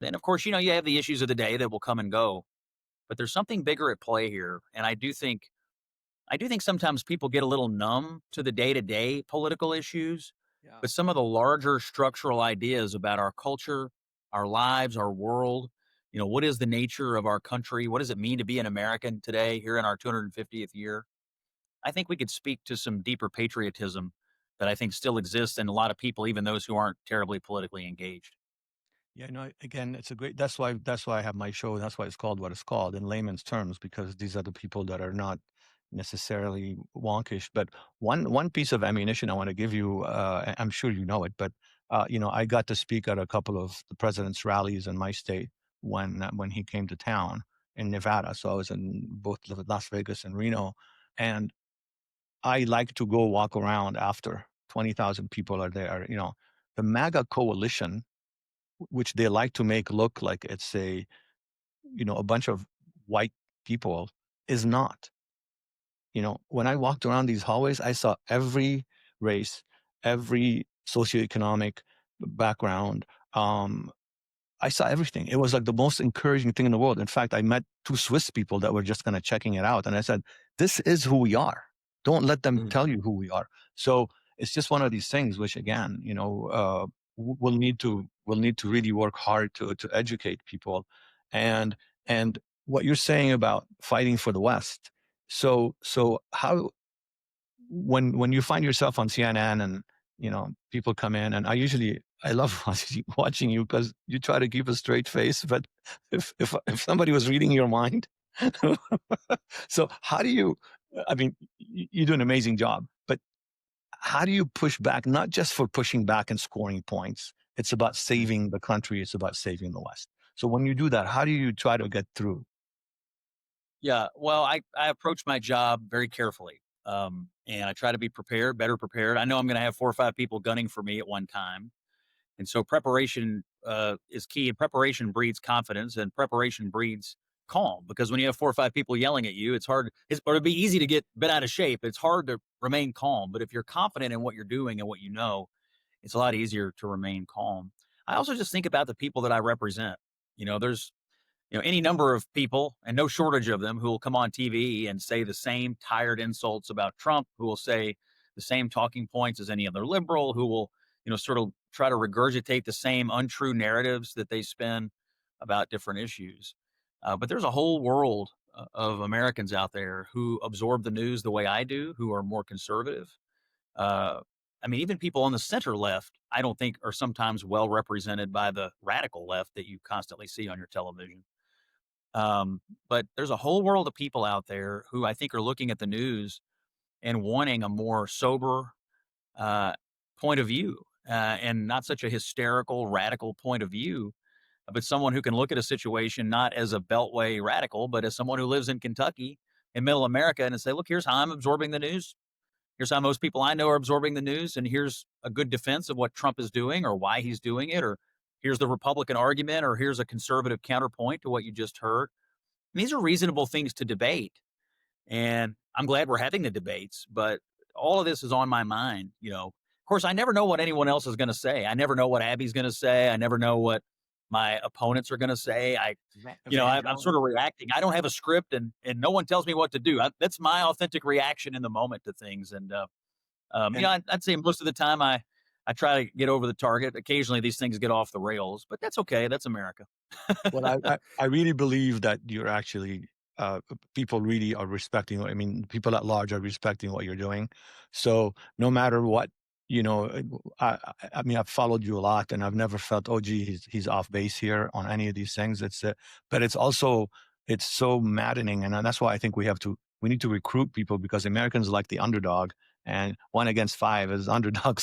Then, of course, you have the issues of the day that will come and go, but there's something bigger at play here, and I do think sometimes people get a little numb to the day-to-day political issues, Yeah. but some of the larger structural ideas about our culture, our lives, our world, what is the nature of our country? What does it mean to be an American today here in our 250th year? I think we could speak to some deeper patriotism that I think still exists in a lot of people, even those who aren't terribly politically engaged. Yeah, no, again, it's a great that's why I have my show. That's why it's called what it's called in layman's terms, because these are the people that are not necessarily wonkish. But one piece of ammunition I want to give you, I'm sure you know it, but I got to speak at a couple of the president's rallies in my state when he came to town in Nevada. So I was in both Las Vegas and Reno, and I like to go walk around after 20,000 people are there. The MAGA coalition, which they like to make look like it's a bunch of white people, is not. When I walked around these hallways, I saw every race, every socioeconomic background. Um, I saw everything. It was like the most encouraging thing in the world. In fact, I met two Swiss people that were just kind of checking it out. And I said, this is who we are. Don't let them Mhm. tell you who we are. So it's just one of these things, which again, we'll need to really work hard to educate people. And, and what you're saying about fighting for the West. So how, when you find yourself on CNN and people come in, and I love watching you because you try to keep a straight face, but if somebody was reading your mind, so how do you? I mean, you do an amazing job, but how do you push back? Not just for pushing back and scoring points. It's about Mhm. saving the country. It's about saving the West. So when you do that, how do you try to get through? Yeah, well, I approach my job very carefully, and I try to be prepared, better prepared. I know I'm going to have 4 or 5 people gunning for me at one time, and so preparation is key. And preparation breeds confidence, and preparation breeds calm. Because when you have 4 or 5 people yelling at you, it's hard. Or it'd be easy to get bent out of shape. It's hard to remain calm. But if you're confident in what you're doing and what you know, it's a lot easier to remain calm. I also just think about the people that I represent. There's any number of people, and no shortage of them, who will come on TV and say the same tired insults about Trump, who will say the same talking points as any other liberal, who will, sort of try to regurgitate the same untrue narratives that they spin about different issues. But there's a whole world of Americans out there who absorb the news the way I do, who are more conservative. Uh, I mean, even people on the center left, I don't think are sometimes well represented by the radical left that you constantly see on your television. But there's a whole world of people out there who I think are looking at the news and wanting a more sober uh, point of view, and not such a hysterical, radical point of view, but someone who can look at a situation not as a beltway radical, but as someone who lives in Kentucky in middle America and say, look, here's how I'm absorbing the news. Here's how most people I know are absorbing the news. And here's a good defense of what Trump is doing or why he's doing it. Or here's the Republican argument, or here's a conservative counterpoint to what you just heard. These are reasonable things to debate, and I'm glad we're having the debates, but all of this is on my mind, Of course, I never know what anyone else is gonna say. I never know what Abby's gonna say. I never know what my opponents are gonna say. I'm sort Evangelize. of reacting. I don't have a script, and no one tells me what to do. That's my authentic reaction in the moment to things, and, And I'd say most of the time I try to get over the target. Occasionally, these things get off the rails, but that's okay. That's America. well, I really believe that you're actually people really are respecting. I mean, people at large are respecting what you're doing. So no matter what, I mean, I've followed you a lot, and I've never felt, oh, gee, he's off base here on any of these things. But it's so maddening, and that's why I think we need to recruit people because Americans like the underdog, and one against five is underdogs